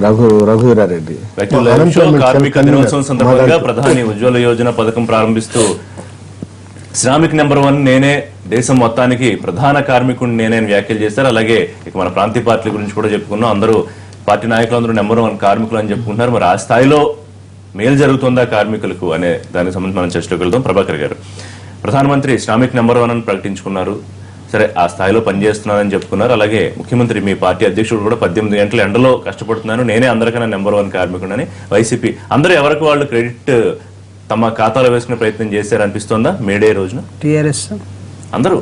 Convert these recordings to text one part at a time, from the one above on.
రఘువీరారెడ్డి. కార్మిక దినోత్సవం సందర్భంగా ప్రధాని ఉజ్వల యోజన పథకం ప్రారంభిస్తూ శ్రామిక్ నెంబర్ 1 నేనే, దేశం మొత్తానికి ప్రధాన కార్మికుడిని నేనే వ్యాఖ్యలు చేశారు. అలాగే ఇక మన ప్రాంతీయ పార్టీల గురించి కూడా చెప్పుకున్నాం. అందరూ పార్టీ నాయకులందరూ నెంబర్ 1 కార్మికులు అని చెప్పుకుంటున్నారు. మరి ఆ స్థాయిలో మేలు జరుగుతుందా కార్మికులకు అనే దానికి సంబంధించి మనం చర్చలోకి వెళ్దాం. ప్రభాకర్ గారు, ప్రధానమంత్రి శ్రామిక్ నెంబర్ 1 అని ప్రకటించుకున్నారు. సరే, ఆ స్థాయిలో పనిచేస్తున్నానని చెప్పుకున్నారు. అలాగే ముఖ్యమంత్రి మీ పార్టీ అధ్యక్షుడు కూడా 18 గంటల ఎండలో కష్టపడుతున్నాను, నేనే అందరికన్నా నెంబర్ 1 కార్మికుడని వైసీపీ అందరూ ఎవరికి వాళ్ళు క్రెడిట్ తమ ఖాతాలో వేసుకునే ప్రయత్నం చేశారు అనిపిస్తోందా? మేడే రోజున టీఆర్ఎస్ అందరూ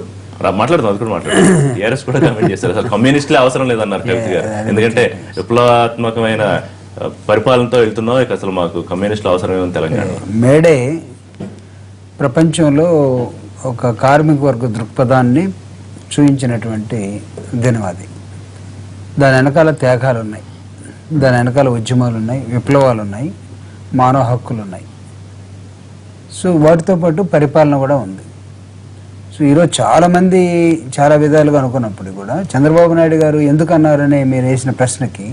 మాట్లాడుతున్నారు, అది కూడా మాట్లాడుతున్నారు. టీఆర్ఎస్ కూడా కమెంట్ చేశారు, అసలు కమ్యూనిస్టులే అవసరం లేదన్నారు కవిత గారు. ఎందుకంటే విప్లవాత్మకమైన పరిపాలనతో వెళ్తున్నాం, ఇక అసలు మాకు కమ్యూనిస్టులు అవసరమేమో తెలంగాణ. మేడే ప్రపంచంలో ఒక కార్మిక వర్గ దృక్పథాన్ని చూపించినటువంటి దినం అది. దాని వెనకాల త్యాగాలు ఉన్నాయి, దాని వెనకాల ఉద్యమాలు ఉన్నాయి, విప్లవాలు ఉన్నాయి, మానవ హక్కులు ఉన్నాయి. సో వాటితో పాటు పరిపాలన కూడా ఉంది. సో ఈరోజు చాలామంది చాలా విధాలుగా అనుకున్నప్పుడు కూడా చంద్రబాబు నాయుడు గారు ఎందుకు అన్నారని మీరు వేసిన ప్రశ్నకి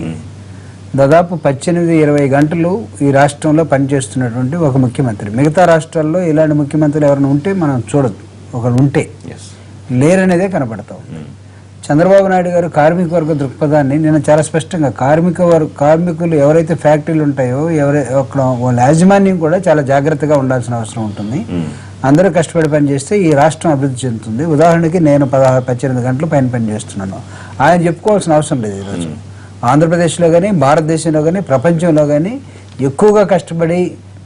దాదాపు 18-20 గంటలు ఈ రాష్ట్రంలో పనిచేస్తున్నటువంటి ఒక ముఖ్యమంత్రి. మిగతా రాష్ట్రాల్లో ఇలాంటి ముఖ్యమంత్రులు ఎవరైనా ఉంటే మనం చూడద్దు, ఒకరు ఉంటే లేరనేదే కనపడతాం. చంద్రబాబు నాయుడు గారు కార్మిక వర్గ దృక్పథాన్ని నేను చాలా స్పష్టంగా కార్మికులు ఎవరైతే ఫ్యాక్టరీలు ఉంటాయో వాళ్ళ యాజమాన్యం కూడా చాలా జాగ్రత్తగా ఉండాల్సిన అవసరం ఉంటుంది. అందరూ కష్టపడి పని చేస్తే ఈ రాష్ట్రం అభివృద్ధి చెందుతుంది. ఉదాహరణకి నేను 18 గంటలు పని చేస్తున్నాను, ఆయన చెప్పుకోవాల్సిన అవసరం లేదు. ఈరోజు ఆంధ్రప్రదేశ్లో కానీ, భారతదేశంలో కానీ, ప్రపంచంలో కానీ ఎక్కువగా కష్టపడి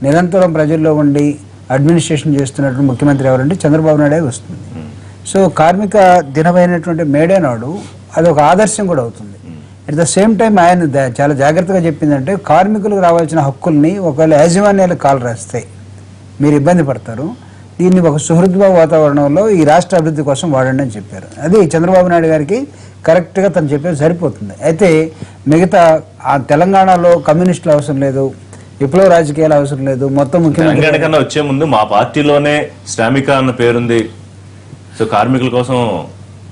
నిరంతరం ప్రజల్లో ఉండి అడ్మినిస్ట్రేషన్ చేస్తున్నటువంటి ముఖ్యమంత్రి ఎవరంటే చంద్రబాబు నాయుడే వస్తుంది. సో కార్మిక దినమైనటువంటి మేడే నాడు అది ఒక ఆదర్శం కూడా అవుతుంది. అట్ ద సేమ్ టైం ఆయన చాలా జాగ్రత్తగా చెప్పిందంటే కార్మికులకు రావాల్సిన హక్కుల్ని ఒకవేళ యాజమాన్యాలు కాలు రాస్తే మీరు ఇబ్బంది పడతారు, దీన్ని ఒక సుహృద్భావ వాతావరణంలో ఈ రాష్ట్ర అభివృద్ధి కోసం వాడండి అని చెప్పారు. అది చంద్రబాబు నాయుడు గారికి కరెక్ట్గా తను చెప్పేది సరిపోతుంది. అయితే మిగతా ఆ తెలంగాణలో కమ్యూనిస్టులు అవసరం లేదు, విప్లవ రాజకీయాలు అవసరం లేదు, మొత్తం ముఖ్యమంత్రి వచ్చే ముందు మా పార్టీలోనే శ్రామిక అన్న పేరుంది, సో కార్మికుల కోసం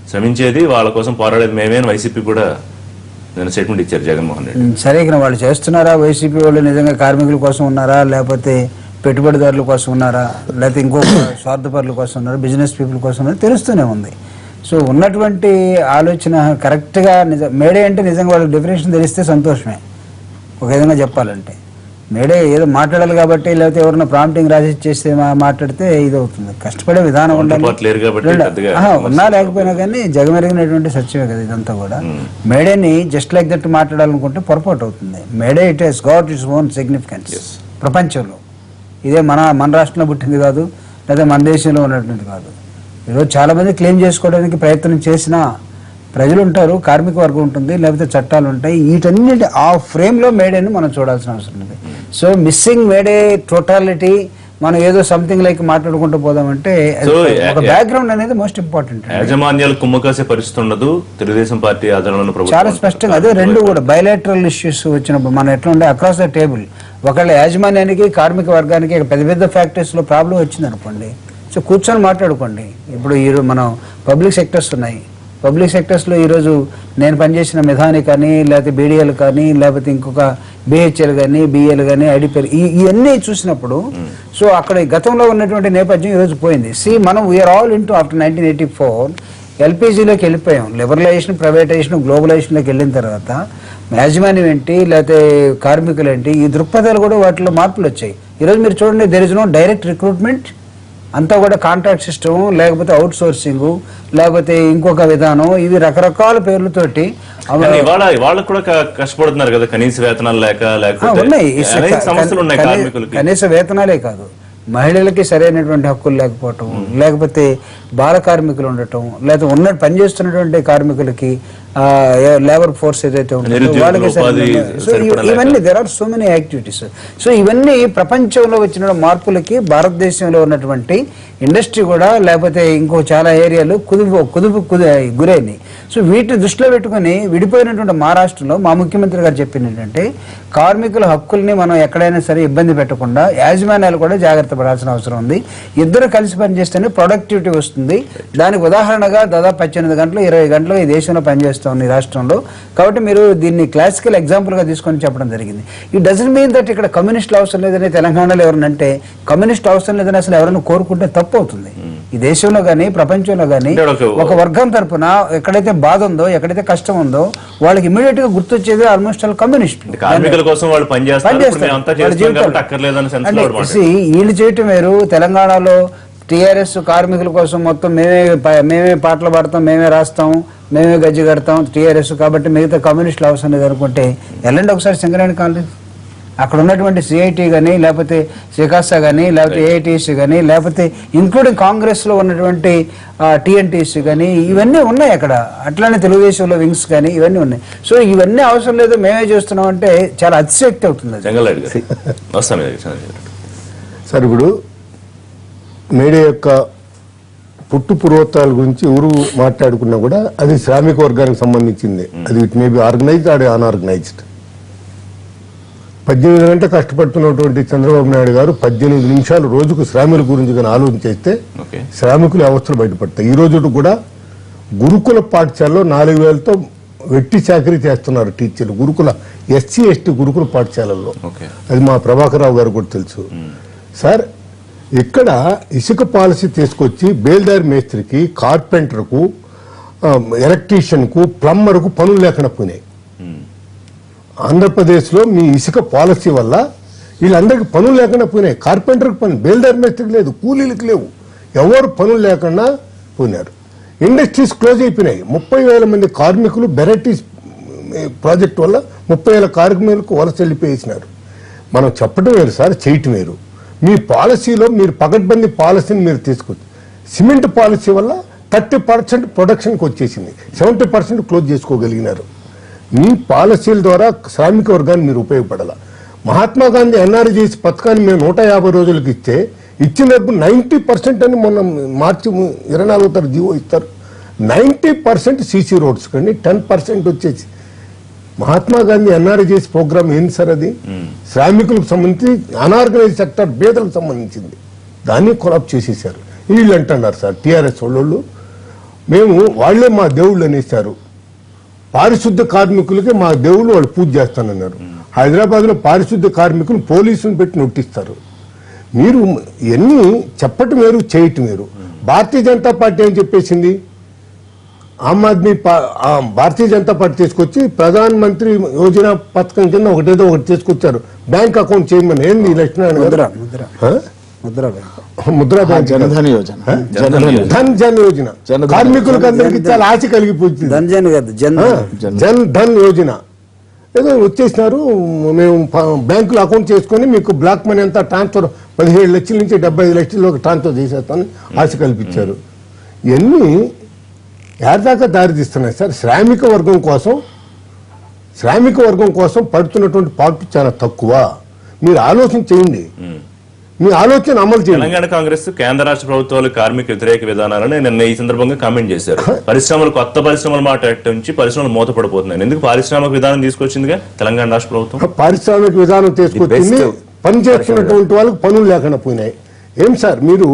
శ్రమించేది, వాళ్ళ కోసం పోరాడేది మేమే వైసీపీ కూడా నేను స్టేట్మెంట్ ఇచ్చారు జగన్మోహన్ రెడ్డి. సరే, ఇక వాళ్ళు చేస్తున్నారా? వైసీపీ వాళ్ళు నిజంగా కార్మికుల కోసం ఉన్నారా, లేకపోతే పెట్టుబడిదారుల కోసం ఉన్నారా, లేకపోతే ఇంకొక స్వార్థపరుల కోసం ఉన్నారా, బిజినెస్ పీపుల్ కోసం ఉన్నారా తెలుస్తూనే ఉంది. సో ఉన్నటువంటి ఆలోచన కరెక్ట్గా మేడే అంటే నిజంగా వాళ్ళకి డెఫినేషన్ తెలిస్తే సంతోషమే. ఒక విధంగా చెప్పాలంటే మేడే ఏదో మాట్లాడాలి కాబట్టి, లేకపోతే ఎవరైనా ప్రాంప్టింగ్ రాసి చేస్తే మాట్లాడితే ఇది అవుతుంది. కష్టపడే విధానం ఉండాలి, ఉన్నా లేకపోయినా కానీ జగమెరిగినటువంటి సత్యమే కదా ఇదంతా కూడా. మేడేని జస్ట్ లైక్ దట్ మాట్లాడాలనుకుంటే పొరపాటు అవుతుంది. May Day it has got its own significance ప్రపంచంలో. ఇదే మన రాష్ట్రంలో పుట్టింది కాదు, లేదా మన దేశంలో ఉన్నటువంటిది కాదు. ఈరోజు చాలామంది క్లెయిమ్ చేసుకోవడానికి ప్రయత్నం చేసినా ప్రజలు ఉంటారు, కార్మిక వర్గం ఉంటుంది, లేకపోతే చట్టాలు ఉంటాయి. వీటన్నిటి ఆ ఫ్రేమ్లో మేడేని మనం చూడాల్సిన అవసరం ఉంది. సో మిస్సింగ్ మేడే టోటాలిటీ మనం ఏదో సంథింగ్ లైక్ మాట్లాడుకుంటూ పోదామంటే ఒక బ్యాక్గ్రౌండ్ అనేది మోస్ట్ ఇంపార్టెంట్. యాజమాన్యాలు కుమ్మకాసే పరిస్థితి ఉండదు, తెలుగుదేశం పార్టీ ఆధ్వర్యంలో చాలా స్పష్టంగా అదే రెండు కూడా బయలాటరల్ ఇష్యూస్ వచ్చినప్పుడు మనం ఎట్లా ఉండే అక్రాస్ ద టేబుల్ ఒకళ్ళ యాజమాన్యానికి కార్మిక వర్గానికి పెద్ద ఫ్యాక్టరీస్లో ప్రాబ్లం వచ్చింది అనుకోండి, సో కూర్చొని మాట్లాడుకోండి. ఇప్పుడు ఈరోజు మనం పబ్లిక్ సెక్టర్స్ ఉన్నాయి, పబ్లిక్ సెక్టర్స్లో ఈరోజు నేను పనిచేసిన మెథాని కానీ, లేకపోతే బీడీఎల్ కానీ, లేకపోతే ఇంకొక బిహెచ్ఎల్ కానీ, బిఎల్ కానీ, ఐడిపిఎల్ ఇవన్నీ చూసినప్పుడు సో అక్కడ గతంలో ఉన్నటువంటి నేపథ్యం ఈరోజు పోయింది. మనం వీఆర్ ఆల్ ఇంటూ ఆఫ్టర్ 1984 ఎల్పిజిలోకి వెళ్ళిపోయాం. లిబరలైజేషన్, ప్రైవేటైజేషన్, గ్లోబలైజేషన్లోకి వెళ్ళిన తర్వాత యాజమాన్యం ఏంటి, లేకపోతే కార్మికులు ఏంటి, ఈ దృక్పథాలు కూడా వాటిలో మార్పులు వచ్చాయి. ఈరోజు మీరు చూడండి, there is no direct recruitment, అంతా కూడా కాంట్రాక్ట్ సిస్టము, లేకపోతే అవుట్ సోర్సింగ్, లేకపోతే ఇంకొక విధానం, ఇవి రకరకాల పేర్లతోటి వాళ్ళు కూడా కష్టపడుతున్నారు కదా, కనీస వేతనాలు ఉన్నాయి. కనీస వేతనాలే కాదు, మహిళలకి సరైనటువంటి హక్కులు లేకపోవటం, లేకపోతే బాల కార్మికులు ఉండటం, లేకపోతే పనిచేస్తున్నటువంటి కార్మికులకి లేబర్ ఫోర్స్ ఏదైతే ఉంటుందో వాళ్ళకి ఇవన్నీ there are so many activities. So ఇవన్నీ ప్రపంచంలో వచ్చిన మార్పులకి భారతదేశంలో ఉన్నటువంటి ఇండస్ట్రీ కూడా, లేకపోతే ఇంకో చాలా ఏరియాలు కుదుపు గురైనాయి. సో వీటిని దృష్టిలో పెట్టుకుని విడిపోయినటువంటి మహారాష్ట్రలో మా ముఖ్యమంత్రి గారు చెప్పింది ఏంటంటే కార్మికుల హక్కుల్ని మనం ఎక్కడైనా సరే ఇబ్బంది పెట్టకుండా యాజమాన్యాలు కూడా జాగ్రత్త పడాల్సిన అవసరం ఉంది. ఇద్దరు కలిసి పనిచేస్తేనే ప్రొడక్టివిటీ వస్తుంది. దానికి ఉదాహరణగా దాదాపు 18 గంటలు 20 గంటలు ఈ దేశంలో పనిచేస్తాం ఈ రాష్ట్రంలో. కాబట్టి మీరు దీన్ని క్లాసికల్ ఎగ్జాంపుల్ గా తీసుకొని చెప్పడం జరిగింది. ఇట్ డజంట్ మీన్ దట్ ఇక్కడ కమ్యూనిస్టులు అవసరం లేదని తెలంగాణలో ఎవరనంటే కమ్యూనిస్ట్ అవసరం లేదని అసలు ఎవరైనా కోరుకుంటే తప్పు అవుతుంది. ఈ దేశంలో గానీ ప్రపంచంలో గానీ ఒక వర్గం తరపున ఎక్కడైతే బాధ ఉందో ఎక్కడైతే కష్టం ఉందో వాళ్ళకి ఇమీడియట్ గా గుర్తొచ్చేది ఆల్మోస్ట్ ఆల్ కమ్యూనిస్టులు. కార్మికుల కోసం వాళ్ళు వీళ్ళు చేయటం వేరు. తెలంగాణలో టీఆర్ఎస్ కార్మికుల కోసం మొత్తం మేమే పాటలు పాడతాం, మేమే రాస్తాం, మేమే గజ్జి కడతాం టీఆర్ఎస్, కాబట్టి మిగతా కమ్యూనిస్టులు అవసరం లేదు అనుకుంటే వెళ్ళండి ఒకసారి సింగరేణి కాలేజ్. అక్కడ ఉన్నటువంటి సిఐటి కానీ లేకపోతే సికాసా కానీ లేకపోతే ఏఐటిసి కానీ లేకపోతే ఇంక్లూడింగ్ కాంగ్రెస్లో ఉన్నటువంటి టిఎన్టీసీ కానీ ఇవన్నీ ఉన్నాయి అక్కడ. అట్లానే తెలుగుదేశంలో వింగ్స్ కానీ ఇవన్నీ ఉన్నాయి. సో ఇవన్నీ అవసరం లేదు మేమే చేస్తున్నాం అంటే చాలా అతిశక్తి అవుతుంది. సార్ ఇప్పుడు మీడియా యొక్క పుట్టు పూర్వోత్తరాల గురించి ఎవరు మాట్లాడుకున్నా కూడా అది శ్రామిక వర్గానికి సంబంధించింది. అది it may be organised or unorganised. 18 గంటలు కష్టపడుతున్నటువంటి చంద్రబాబు నాయుడు గారు 18 నిమిషాలు రోజుకు శ్రామికుల గురించి కానీ ఆలోచన చేస్తే శ్రామికులు అవస్థలు బయటపడతాయి. ఈ రోజు కూడా గురుకుల పాఠశాలలో 4,000తో వెట్టి చాకరీ చేస్తున్నారు టీచర్లు. గురుకుల ఎస్సీ ఎస్టీ గురుకుల పాఠశాలల్లో. అది మా ప్రభాకర్ రావు గారు కూడా తెలుసు. సార్ ఇక్కడ ఇసుక పాలసీ తీసుకొచ్చి బేల్దారి మేస్త్రికి, కార్పెంటర్కు, ఎలక్ట్రీషియన్కు, ప్లంబర్కు పనులు లేకుండా పోయినాయి. ఆంధ్రప్రదేశ్లో మీ ఇసుక పాలసీ వల్ల వీళ్ళందరికీ పనులు లేకుండా పోయినాయి. కార్పెంటర్కి పని, బేల్దారి మేస్త్రికి లేదు, కూలీలకు లేవు, ఎవరు పనులు లేకుండా పోయినారు. ఇండస్ట్రీస్ క్లోజ్ అయిపోయినాయి. 30,000 మంది కార్మికులు బెరటీస్ ప్రాజెక్ట్ వల్ల 30,000 కార్మికులకు వలస వెళ్ళిపోయేసినారు. మనం చెప్పడం వేరు సార్, చేయటం వేరు. మీ పాలసీలో మీరు పకడ్బందీ పాలసీని మీరు తీసుకొచ్చి సిమెంట్ పాలసీ వల్ల 30% ప్రొడక్షన్కి వచ్చేసింది, 70% క్లోజ్ చేసుకోగలిగినారు. మీ పాలసీల ద్వారా శ్రామిక వర్గాన్ని మీరు ఉపయోగపడాల. మహాత్మా గాంధీ ఎన్ఆర్జీఎస్ పథకాన్ని మేము 150 రోజులకు ఇస్తే ఇచ్చినప్పుడు 90% అని మొన్న మార్చి 24వ తారీఖు జీవో ఇస్తారు. 90% సీసీ రోడ్స్ కానీ 10% వచ్చేసి మహాత్మా గాంధీ ఎన్ఆర్జీఎస్ ప్రోగ్రామ్ ఏంది సార్? అది శ్రామికులకు సంబంధించి అనార్గనైజ్ సెక్టర్ పేదలకు సంబంధించింది. దాన్ని కొలాప్ చేసేసారు. వీళ్ళు అంటున్నారు సార్ టీఆర్ఎస్ వాళ్ళు, మేము వాళ్లే మా దేవుళ్ళు అనేసారు. పారిశుద్ధ కార్మికులకి మా దేవుళ్ళు వాళ్ళు పూజ చేస్తానన్నారు. హైదరాబాద్ లో పారిశుద్ధ కార్మికులు పోలీసులు పెట్టి నొట్టిస్తారు. మీరు ఇవన్నీ చెప్పటం వేరు, చేయటం వేరు. భారతీయ జనతా పార్టీ ఏం చెప్పేసింది? ఆమ్ ఆద్మీ భారతీయ జనతా పార్టీ తీసుకొచ్చి ప్రధాన మంత్రి యోజన పథకం కింద ఒకటి తీసుకొచ్చారు. బ్యాంక్ అకౌంట్ చేయమని. ఏంది లక్ష్మీనారాయణ ముద్రా బ్యాంక్, జన్ యోజన కార్మికులకు అందరికి చాలా ఆశ కలిగిపోతుంది. జన్ ధన్ యోజన ఏదో వచ్చేసినారు. మేము బ్యాంకులో అకౌంట్ చేసుకుని మీకు బ్లాక్ మనీ అంతా ట్రాన్స్ఫర్ 17 లక్షల నుంచి 75 లక్షల్లోకి ట్రాన్స్ఫర్ చేసేస్తామని ఆశ కల్పించారు. ఇవన్నీ ఎడదాకా దారితీస్తున్నాయి సార్. శ్రామిక వర్గం కోసం పడుతున్నటువంటి పాటు చాలా తక్కువ. మీరు ఆలోచన చేయండి, మీ ఆలోచన అమలు చేయండి. తెలంగాణ కాంగ్రెస్ కేంద్ర రాష్ట్ర ప్రభుత్వాలు కార్మిక వ్యతిరేక విధానాలను నిన్న ఈ సందర్భంగా కామెంట్ చేశారు. కొత్త పరిశ్రమలు మాట నుంచి పరిశ్రమలు మూతపడిపోతున్నాయి. ఎందుకు పారిశ్రామిక విధానం తీసుకొచ్చిందిగా తెలంగాణ రాష్ట్ర ప్రభుత్వం? పారిశ్రామిక విధానం తీసుకొచ్చింది, పని చేస్తున్నటువంటి వాళ్ళకి పనులు లేకుండా పోయినాయి. ఏం సార్ మీరు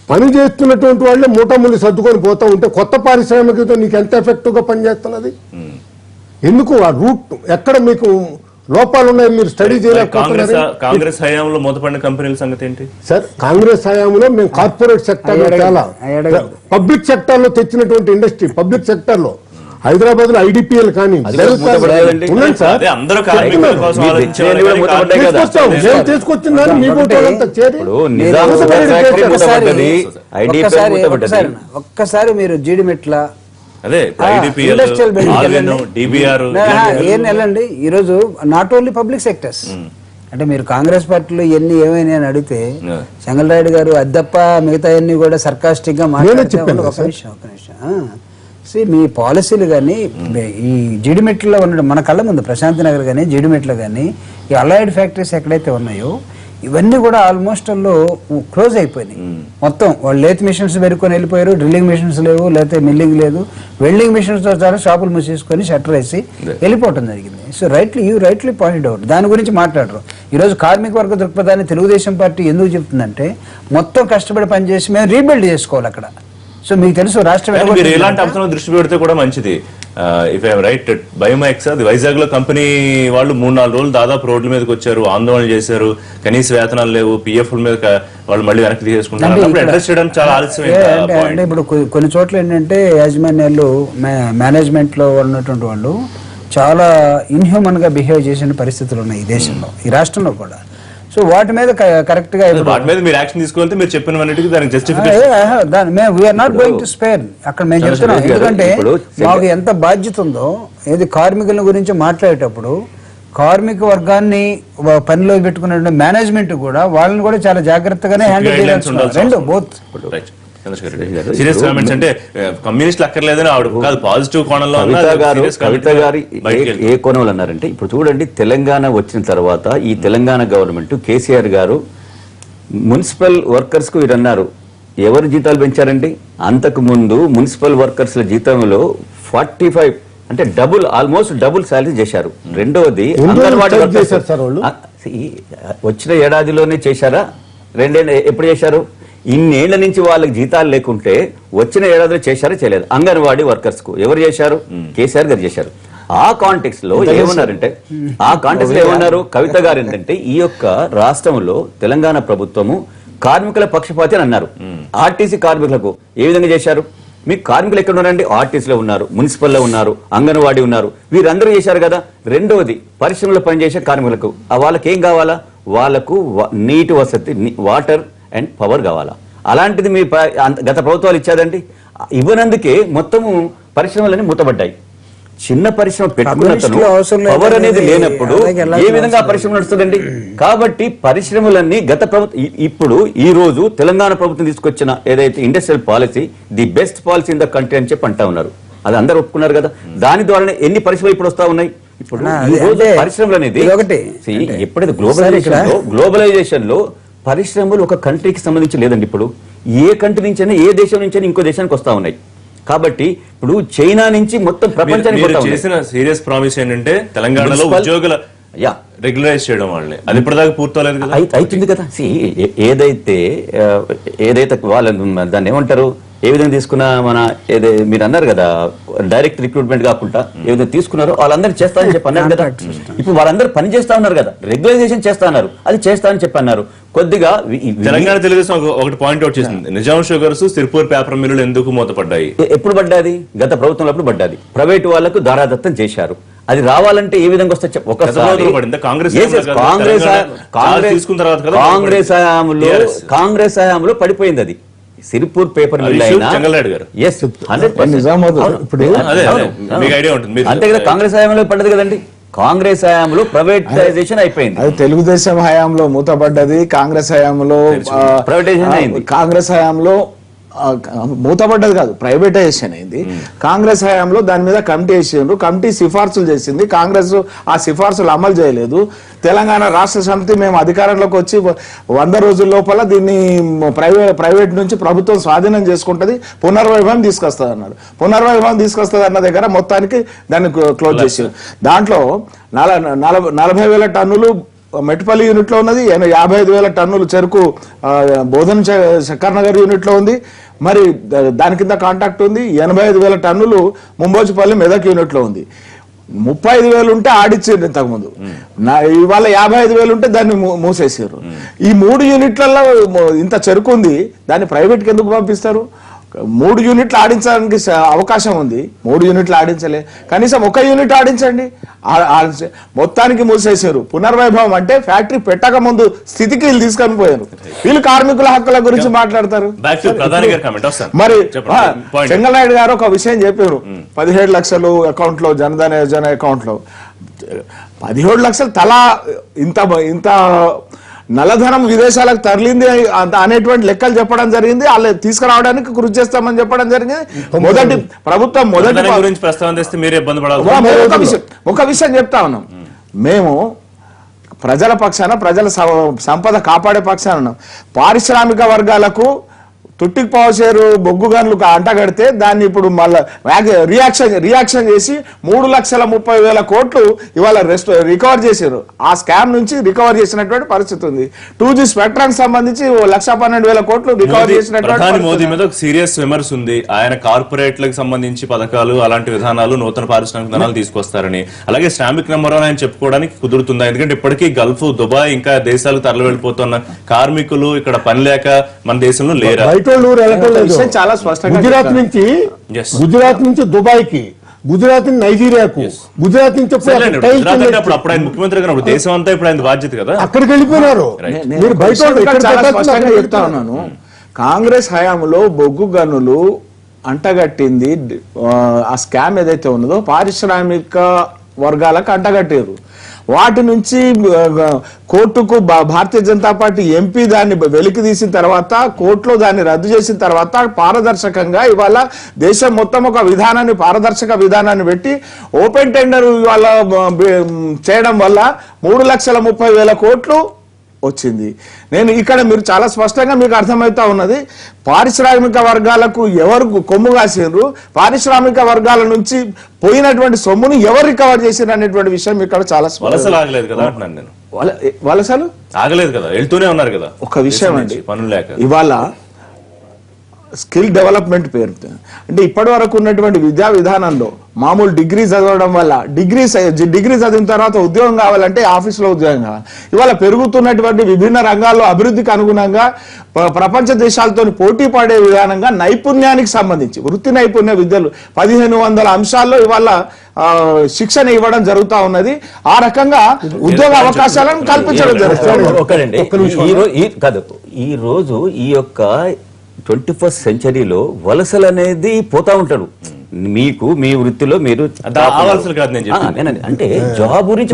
పని చేస్తున్నటువంటి వాళ్ళే మూటములు సర్దుకొని పోతా ఉంటే కొత్త పారిశ్రామికతో నీకు ఎంత ఎఫెక్టివ్ గా పనిచేస్తున్నది? ఎందుకు ఆ రూట్ ఎక్కడ మీకు లోపాలు ఉన్నాయి మీరు స్టడీ చేయలేకపోతున్నారు? కాంగ్రెస్ హయాంలో మూతపడిన కంపెనీల సంగతి ఏంటి సార్? కాంగ్రెస్ హయాంలో మేము కార్పొరేట్ సెక్టర్ లో చాలా పబ్లిక్ సెక్టర్ లో తెచ్చినటువంటి ఇండస్ట్రీ, పబ్లిక్ సెక్టర్ లో హైదరాబాద్ లో ఐడిపిఎల్ కానీ తీసుకొచ్చిందని మీ ఒక్కసారి మీరు జీడిమెట్ల వెళ్ళండి. ఈరోజు నాట్ ఓన్లీ పబ్లిక్ సెక్టర్స్ అంటే మీరు కాంగ్రెస్ పార్టీలో ఇవన్నీ ఏమైనా అని అడిగితే చెంగల్రాయుడు గారు అద్దప్ప మిగతా అన్ని కూడా సర్కాస్టిక్ గా మాట్లాడితే ఒక నిమిషం మీ పాలసీలు కానీ ఈ జీడిమెట్లలో ఉన్న మన కళ్ళ ముందు ప్రశాంతి నగర్ కానీ జీడిమెట్లు కానీ ఈ అలైడ్ ఫ్యాక్టరీస్ ఎక్కడైతే ఉన్నాయో ఇవన్నీ కూడా ఆల్మోస్ట్ వాళ్ళు క్లోజ్ అయిపోయినాయి. మొత్తం వాళ్ళు లేత్ మిషన్స్ పెరుకొని వెళ్ళిపోయారు, డ్రిల్లింగ్ మిషన్స్ లేవు, లేకపోతే మిల్లింగ్ లేదు, వెల్డింగ్ మిషన్స్ తో చాలా షాపులు మూసేసుకొని షట్టర్ వేసి వెళ్ళిపోవటం జరిగింది. సో రైట్లీ పాయింట్ అవుట్, దాని గురించి మాట్లాడరు. ఈరోజు కార్మిక వర్గ దృక్పథాన్ని తెలుగుదేశం పార్టీ ఎందుకు చెప్తుందంటే మొత్తం కష్టపడి పనిచేసి మేము రీబిల్డ్ చేసుకోవాలి అక్కడ. సో మీకు తెలుసు రాష్ట్ర మీరు ఎలాంటి అంశంలో దృష్టి పెడితే కూడా మంచిది. ఇఫ్ ఐఎమ్ రైట్, బయోమాక్స్ అది వైజాగ్ లో కంపెనీ వాళ్ళు 3-4 రోజులు దాదాపు రోడ్ల మీదకి వచ్చారు, ఆందోళన చేశారు, కనీస వేతనాలు లేవు, పిఎఫ్ మీద వాళ్ళు మళ్ళీ వెనక్కి తీసుకుంటారు. అడ్రస్ చేయడం చాలా ఆలస్యం. అంటే ఇప్పుడు కొన్ని చోట్ల ఏంటంటే యాజమాన్యాలు మేనేజ్మెంట్ లో ఉన్నటువంటి వాళ్ళు చాలా ఇన్హ్యూమన్ గా బిహేవ్ చేసిన పరిస్థితులు ఉన్నాయి ఈ దేశంలో, ఈ రాష్ట్రంలో కూడా. సో వాటి మీద కరెక్ట్ గా వాటి మీద మీరు యాక్షన్ తీసుకుంటే మీరు చెప్పినవన్నిటికీ దానికి justification we are not going to spare అక్కడ మేము చెప్తున్నాం. ఎందుకంటే మాకు ఎంత బాధ్యత ఉందో, ఏది కార్మికుల గురించి మాట్లాడేటప్పుడు కార్మిక వర్గాన్ని పనిలో పెట్టుకున్న మేనేజ్మెంట్ కూడా వాళ్ళని కూడా చాలా జాగ్రత్తగానే హ్యాండిల్ చేయాల్సి రెండు బోత్. సీరియస్ కామెంట్స్ అంటే కమ్యూనిస్టులు అక్కర్లేదని ఆవిడ కాదు, పాజిటివ్ కోణంలో కవిత గారు ఏ కోణంలో అన్నారంటే, ఇప్పుడు చూడండి తెలంగాణ వచ్చిన తర్వాత ఈ తెలంగాణ గవర్నమెంట్ కేసీఆర్ గారు మున్సిపల్ వర్కర్స్ కు వీరన్నారు ఎవరు జీతాలు పెంచారండి? అంతకు ముందు మున్సిపల్ వర్కర్స్ జీతంలో 45 అంటే ఆల్మోస్ట్ డబుల్ శాలరీ చేశారు. రెండవది వచ్చిన ఏడాదిలోనే చేశారా? ఎప్పుడు చేశారు? ఇన్నేళ్ల నుంచి వాళ్ళకి జీతాలు లేకుంటే వచ్చిన ఏడాదిలో చేశారా? చేయలేదు. అంగన్వాడీ వర్కర్స్ కు ఎవరు చేశారు? కేసీఆర్ గారు చేశారు. ఆ కాంటెక్స్ట్ లో ఏమన్నారు కవిత గారు ఏంటంటే, ఈ యొక్క రాష్ట్రంలో తెలంగాణ ప్రభుత్వము కార్మికుల పక్షపాతి అని అన్నారు. ఆర్టీసీ కార్మికులకు ఏ విధంగా చేశారు? మీకు కార్మికులు ఎక్కడ ఉన్నారండి? ఆర్టీసీలో ఉన్నారు, మున్సిపల్లో ఉన్నారు, అంగన్వాడీ ఉన్నారు, వీరందరూ చేశారు కదా. రెండవది పరిశ్రమలో పనిచేసే కార్మికులకు వాళ్ళకి ఏం కావాలా? వాళ్ళకు నీటి వసతి, వాటర్ అండ్ పవర్ కావాలా? అలాంటిది మీ గత ప్రభుత్వాలు ఇచ్చాదండి. ఇవ్వనందుకే మొత్తము పరిశ్రమలన్నీ మూతబడ్డాయి. చిన్న పరిశ్రమ పెట్టుకున్న పవర్ అనేది లేనప్పుడు ఏ విధంగా పరిశ్రమ నడుస్తుందండి? కాబట్టి పరిశ్రమలన్నీ గత ప్రభుత్వం, ఇప్పుడు ఈ రోజు తెలంగాణ ప్రభుత్వం తీసుకొచ్చిన ఏదైతే industrial policy the best policy in the country అని చెప్పి అంటా ఉన్నారు. అది అందరూ ఒప్పుకున్నారు కదా. దాని ద్వారానే ఎన్ని పరిశ్రమలు ఇప్పుడు వస్తా ఉన్నాయి. ఇప్పుడు ఈ రోజు పరిశ్రమలు అనేది ఎప్పుడైతే గ్లోబలైజేషన్ లో పరిశ్రమలు ఒక కంట్రీకి సంబంధించి లేదండి. ఇప్పుడు ఏ కంట్రీ నుంచైనా ఏ దేశం నుంచైనా ఇంకో దేశానికి వస్తా ఉన్నాయి. కాబట్టి ఇప్పుడు చైనా నుంచి మొత్తం ప్రపంచానికి చేసిన సీరియస్ ప్రామిస్ ఏంటంటే తెలంగాణలో ఉద్యోగుల రెగ్యులరైజ్ చేయడం వాళ్ళని, అది ఇప్పటిదాకా పూర్తవలేదు కదా. అవుతుంది కదా. ఏదైతే వాళ్ళ దాన్ని ఏమంటారు, ఏ విధంగా తీసుకున్నా మన మీరు అన్నారు కదా డైరెక్ట్ రిక్రూట్మెంట్ కాకుండా ఏ విధంగా తీసుకున్నారో వాళ్ళందరూ చేస్తానని చెప్పి అన్నారు కదా. ఇప్పుడు వాళ్ళందరూ పని చేస్తా ఉన్నారు కదా, రెగ్యులైజేషన్ చేస్తా అన్నారు, అది చేస్తానని చెప్పి అన్నారు. కొద్దిగా తెలంగాణ తెలుగుదేశం ఒకటి పాయింట్ అవుట్ చేసింది, నిజాం షుగర్స్, సిర్పూర్ పేపర్ మిల్లులు ఎందుకు మూతపడ్డాయి? ఎప్పుడు పడ్డాది? గత ప్రభుత్వంలో అప్పుడు పడ్డాది. ప్రైవేటు వాళ్లకు దారాదత్తం చేశారు. అది రావాలంటే ఏ విధంగా వస్తే కాంగ్రెస్ హయాంలో పడిపోయింది. అది సిరిపూర్ పేపర్ మిల్ అయినా అంతే కదా, కాంగ్రెస్ హయాంలో పడ్డది కదండి. కాంగ్రెస్ హయాంలో ప్రైవేటైజేషన్ అయిపోయింది. అది తెలుగుదేశం హయాంలో మూతపడ్డది, కాంగ్రెస్ హయాంలో ప్రైవేటైజేషన్ అయింది. కాంగ్రెస్ హయాంలో మూతపడ్డది కాదు, ప్రైవేటైజేషన్ అయింది. కాంగ్రెస్ హయాంలో దాని మీద కమిటీ వేసిండ్రు, కమిటీ సిఫార్సులు చేసింది, కాంగ్రెస్ ఆ సిఫార్సులు అమలు చేయలేదు. తెలంగాణ రాష్ట్ర సమితి మేము అధికారంలోకి వచ్చి 100 రోజుల లోపల దీన్ని ప్రైవేట్ నుంచి ప్రభుత్వం స్వాధీనం చేసుకుంటుంది, పునర్వైభవం తీసుకొస్తుంది అన్నారు. పునర్వైభవం తీసుకొస్తుంది అన్న దగ్గర మొత్తానికి దాన్ని క్లోజ్ చేసారు. దాంట్లో 40,000 టన్నులు మెట్పల్లి యూనిట్ లో ఉన్నది, 55,000 టన్నులు చెరుకు బోధన్ శక్కర్ నగర్ యూనిట్ లో ఉంది. మరి దాని కింద కాంటాక్ట్ ఉంది. 85,000 టన్నులు ముంబోజిపల్లి మెదక్ యూనిట్ లో ఉంది. 35,000 ఉంటే ఆడిచ్చారు ఇంతకుముందు, ఇవాళ 55,000 ఉంటే దాన్ని మూసేసారు. ఈ 3 యూనిట్లలో ఇంత చెరుకు ఉంది, దాన్ని ప్రైవేట్కి ఎందుకు పంపిస్తారు? 3 యూనిట్లు ఆడించడానికి అవకాశం ఉంది, 3 యూనిట్లు ఆడించలే, కనీసం 1 యూనిట్ ఆడించండి. మొత్తానికి మూసేసారు. పునర్వైభవం అంటే ఫ్యాక్టరీ పెట్టక ముందు స్థితికి వీళ్ళు తీసుకొని పోయారు. వీళ్ళు కార్మికుల హక్కుల గురించి మాట్లాడతారు. మరి చెంగల్నాయుడు గారు ఒక విషయం చెప్పారు, 17 లక్షలు అకౌంట్ లో, జనధన యోజన అకౌంట్ లో 17 లక్షలు తలా ఇంత నల్లధనం విదేశాలకు తరలింది అనేటువంటి లెక్కలు చెప్పడం జరిగింది. వాళ్ళు తీసుకురావడానికి కృషి చేస్తామని చెప్పడం జరిగింది. ప్రభుత్వం గురించి ప్రస్తావన తెస్తే మీరు ఇబ్బంది ఒక విషయం చెప్తా ఉన్నాం. మేము ప్రజల పక్షాన, ప్రజల సంపద కాపాడే పక్షాన ఉన్నాం. పారిశ్రామిక వర్గాలకు తుట్టికి పావుసేరు బొగ్గు గన్లు అంటగడితే దాన్ని ఇప్పుడు మళ్ళీ రియాక్షన్ చేసి 3,30,000 కోట్లు ఇవాళ రికవర్ చేశారు. ఆ స్కామ్ నుంచి రికవర్ చేసినటువంటి పరిస్థితి ఉంది. 2G స్పెక్ట్రామ్ సంబంధించి 1,12,000 కోట్లు రికవర్ చేసినటువంటి ప్రధాని మోదీ మీద ఒక సీరియస్ విమర్శ ఉంది. ఆయన కార్పొరేట్లకు సంబంధించి పథకాలు అలాంటి విధానాలు నూతన పారిశ్రామిక విధానాలు తీసుకొస్తారని. అలాగే శ్రామిక్ నెంబర్ 1 ఆయన చెప్పుకోవడానికి కుదురుతుందా? ఎందుకంటే ఇప్పటికీ గల్ఫ్, దుబాయ్ ఇంకా దేశాలకు తరలి వెళ్ళిపోతున్న కార్మికులు ఇక్కడ పని లేక మన దేశంలో లేరా? విషయం చాలా స్పష్టంగా గుజరాత్ నుంచి దుబాయ్ కి, గుజరాత్ నుంచి నైజీరియాకు, గుజరాత్ నుంచి అప్పుడు ఆయన ముఖ్యమంత్రి గారు దేశం అంతా ఇప్పుడు ఆయన బాధ్యత కదా, అక్కడికి వెళ్ళిపోయినారు. మీరు బయట చెప్తా ఉన్నాను. కాంగ్రెస్ హయాంలో బొగ్గు గనులు అంటగట్టింది ఆ స్కామ్ ఏదైతే ఉన్నదో పారిశ్రామిక వర్గాలకు అంటగట్టారు. వాటి నుంచి కోర్టుకు భారతీయ జనతా పార్టీ ఎంపీ దాన్ని వెలికి తీసిన తర్వాత, కోర్టులో దాన్ని రద్దు చేసిన తర్వాత పారదర్శకంగా ఇవాళ దేశం మొత్తం ఒక విధానాన్ని, పారదర్శక విధానాన్ని పెట్టి ఓపెన్ టెండర్ ఇవాళ చేయడం వల్ల 3,30,000 కోట్లు వచ్చింది. నేను ఇక్కడ మీరు చాలా స్పష్టంగా మీకు అర్థమవుతా ఉన్నది, పారిశ్రామిక వర్గాలకు ఎవరు కొమ్ము కాసారు, పారిశ్రామిక వర్గాల నుంచి పోయినటువంటి సొమ్మును ఎవరు రికవర్ చేసారు అనేటువంటి విషయం ఇక్కడ చాలా వలసలు ఆగలేదు కదా అంటున్నాను నేను. వలసలు ఆగలేదు కదా, వెళ్తూనే ఉన్నారు కదా. ఒక విషయం అండి, పనులు లేక ఇవాళ స్కిల్ డెవలప్మెంట్ పేరుతో అంటే ఇప్పటి వరకు ఉన్నటువంటి విద్యా విధానంలో మామూలు డిగ్రీ చదవడం వల్ల డిగ్రీ చదివిన తర్వాత ఉద్యోగం కావాలంటే ఆఫీసులో ఉద్యోగం కావాలి. ఇవాళ పెరుగుతున్నటువంటి విభిన్న రంగాల్లో అభివృద్ధికి అనుగుణంగా ప్రపంచ దేశాలతో పోటీ పడే విధానంగా నైపుణ్యానికి సంబంధించి వృత్తి నైపుణ్య విద్యలు 1,500 అంశాల్లో ఇవాళ శిక్షణ ఇవ్వడం జరుగుతా ఉన్నది. ఆ రకంగా ఉద్యోగ అవకాశాలను కల్పించడం జరుగుతుంది. ఈ రోజు ఈ యొక్క 21st సెంచరీలో వలసలు అనేది పోతా ఉంటాడు. మీకు మీ వృత్తిలో మీరు అంటే జాబ్ గురించి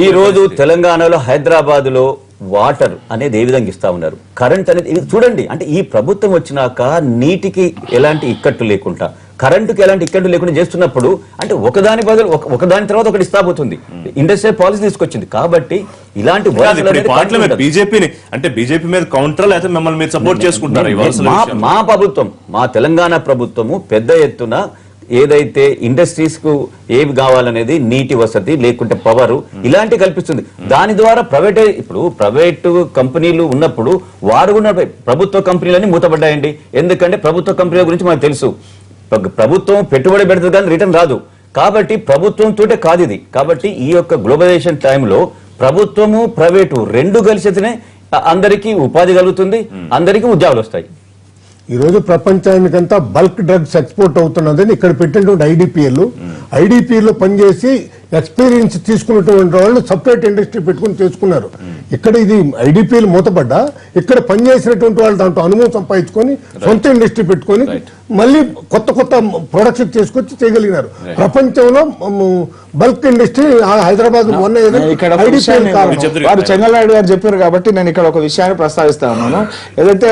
ఈ రోజు తెలంగాణలో హైదరాబాద్ లో వాటర్ అనేది ఏ విధంగా ఇస్తా ఉన్నారు, కరెంట్ అనేది చూడండి. అంటే ఈ ప్రభుత్వం వచ్చినాక నీటికి ఎలాంటి ఇక్కట్టు లేకుండా, కరెంటుకి ఎలాంటి ఇక్కట్టు లేకుండా చేస్తున్నప్పుడు అంటే ఒకదాని బదులు ఒకదాని తర్వాత ఒకటి ఇస్తా పోతుంది. ఇండస్ట్రియల్ పాలసీ తీసుకొచ్చింది కాబట్టి ఇలాంటి బీజేపీని అంటే బీజేపీ మీద కౌంటర్ లేకపోతే మిమ్మల్ని మీరు సపోర్ట్ చేసుకుంటారు. మా ప్రభుత్వం, మా తెలంగాణ ప్రభుత్వము పెద్ద ఎత్తున ఏదైతే ఇండస్ట్రీస్ కు ఏవి కావాలనేది నీటి వసతి లేకుంటే పవర్ ఇలాంటి కల్పిస్తుంది. దాని ద్వారా ప్రైవేటు కంపెనీలు ఉన్నప్పుడు వారు కూడా ప్రభుత్వ కంపెనీలన్నీ మూతపడ్డాయండి. ఎందుకంటే ప్రభుత్వ కంపెనీల గురించి మనకు తెలుసు, ప్రభుత్వం పెట్టుబడి పెడుతుంది కానీ రిటర్న్ రాదు. కాబట్టి ప్రభుత్వంతో కాదు ఇది. కాబట్టి ఈ యొక్క గ్లోబలైజేషన్ టైంలో ప్రభుత్వము ప్రైవేటు రెండు కలిసితేనే అందరికీ ఉపాధి కలుగుతుంది, అందరికీ ఉద్యోగాలు వస్తాయి. ఈ రోజు ప్రపంచానికంతా బల్క్ డ్రగ్స్ ఎక్స్పోర్ట్ అవుతున్నదని ఇక్కడ పెట్టినటువంటి ఐడిపిఎల్లో పనిచేసి ఎక్స్పీరియన్స్ తీసుకున్నటువంటి వాళ్ళు సపరేట్ ఇండస్ట్రీ పెట్టుకుని చేసుకున్నారు. ఇక్కడ ఇది ఐడిపిఎల్ మూతపడ్డా ఇక్కడ పనిచేసినటువంటి వాళ్ళు దాంట్లో అనుభవం సంపాదించుకొని సొంత ఇండస్ట్రీ పెట్టుకొని మళ్ళీ కొత్త కొత్త ప్రొడక్షన్ చేసుకొచ్చి చేయగలిగినారు. ప్రపంచంలో బల్క్ ఇండస్ట్రీ హైదరాబాద్ వారు చెంగల్నాయుడు గారు చెప్పారు కాబట్టి నేను ఇక్కడ ఒక విషయాన్ని ప్రస్తావిస్తా ఉన్నాను. ఏదైతే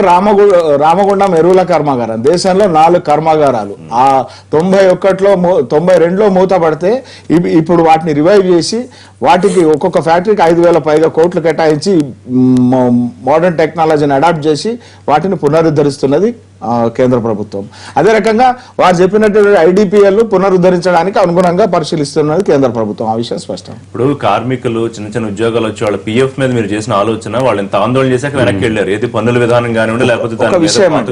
రామగుండం ఎరువుల కర్మాగారం దేశంలో 4 కర్మాగారాలు 91లో 92లో మూతపడితే ఇప్పుడు వాటిని రివైవ్ చేసి వాటికి ఒక్కొక్క ఫ్యాక్టరీకి 5,000 పైగా కోట్లు కేటాయించి మోడర్న్ టెక్నాలజీని అడాప్ట్ చేసి వాటిని పునరుద్ధరిస్తున్నది కేంద్ర ప్రభుత్వం. అదే రకంగా వారు చెప్పినట్టు ఐడిపిఎల్ పునరుద్ధరించడానికి అనుగుణంగా పరిశీలిస్తున్నది కేంద్ర ప్రభుత్వం. ఆ విషయం స్పష్టం. ఇప్పుడు కార్మికులు చిన్న ఉద్యోగాలు వచ్చి వాళ్ళ పిఎఫ్ మీద మీరు చేసిన ఆలోచన వాళ్ళు ఎంత ఆందోళన చేశాక వెనక్కి వెళ్ళారు. ఏది పన్నుల విధానం కానివ్వండి లేకపోతే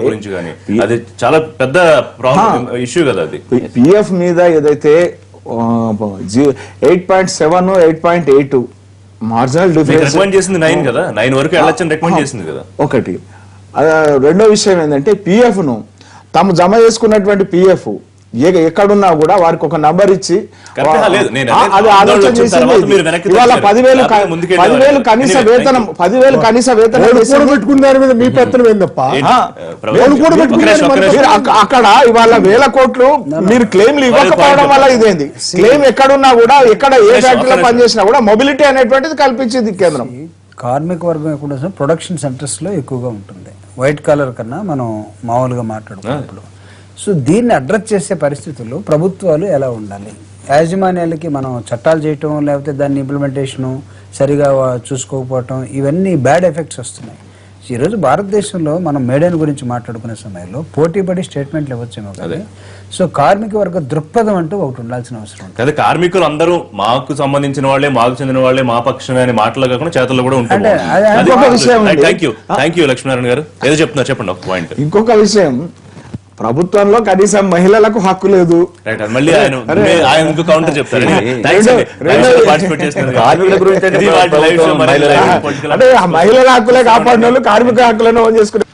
గురించి కానీ అది చాలా పెద్ద ప్రాబ్లం ఇష్యూ కదా. అది పిఎఫ్ మీద ఏదైతే 8.7 8.8 మార్జినల్ డిఫరెన్స్ రికమెండ్ చేసింది 9 కదా, 9 వరకు వెళ్ళొచ్చని రికమెండ్ చేసింది కదా. ఒకటి. రెండో విషయం ఏంటంటే పిఎఫ్ ను తాము జమ చేసుకున్నటువంటి పిఎఫ్ ఎక్కడున్నా కూడా వారికి ఒక నంబర్ ఇచ్చి అది ఆలోచన చేసింది. ఇవాళ 10,000 కనీస వేతనం 10,000 కనీస వేతనం పెట్టుకున్న దాని మీద మీ పెత్తనం ఏందప్ప. అక్కడ ఇవాళ 1,000 కోట్లు మీరు క్లెయిమ్లు ఇవ్వకపోవడం వల్ల ఇదేంది. క్లెయిమ్ ఎక్కడున్నా కూడా ఎక్కడ ఏ ఫ్యాక్టరీలో పనిచేసినా కూడా మొబిలిటీ అనేటువంటిది కల్పించింది కేంద్రం. కార్మిక వర్గం కూడా ప్రొడక్షన్ సెంటర్స్ లో ఎక్కువగా ఉంటుంది. వైట్ కాలర్ కన్నా మనం మామూలుగా మాట్లాడుకున్నప్పుడు సో దీన్ని అడ్రస్ చేసే పరిస్థితుల్లో ప్రభుత్వాలు ఎలా ఉండాలి? యాజమాన్యాలకి మనం చట్టాలు చేయటం లేకపోతే దాన్ని ఇంప్లిమెంటేషను సరిగా చూసుకోకపోవటం ఇవన్నీ బ్యాడ్ ఎఫెక్ట్స్ వస్తున్నాయి. ఈరోజు భారతదేశంలో మనం మేడైన గురించి మాట్లాడుకునే సమయంలో పోటీపడి స్టేట్మెంట్లు ఇవ్వచ్చేమో కానీ సో కార్మిక వర్గ దృక్పథం అంటూ ఒకటి ఉండాల్సిన అవసరం ఉంది. అదే కార్మికులు అందరూ మాకు సంబంధించిన వాళ్ళే, మాకు చెందిన వాళ్ళే, మా పక్షమే అనే మాటలు కాకుండా చేతల్లో కూడా అంటే అది ఇంకొక విషయం అండి. థ్యాంక్ యూ లక్ష్మీనారాయణ గారు. ఏదో చెప్తున్నారు, చెప్పండి ఒక పాయింట్. ఇంకొక విషయం, ప్రభుత్వంలో కనీసం మహిళలకు హక్కు లేదు. రైట్, మళ్ళీ ఆయన ఇంకో కౌంటర్ చెప్తారు. కార్మికుల గురించి అంటే ఆ మహిళల హక్కులే కాపాడిన వాళ్ళు కార్మిక హక్కులను ఓన్ చేసుకునే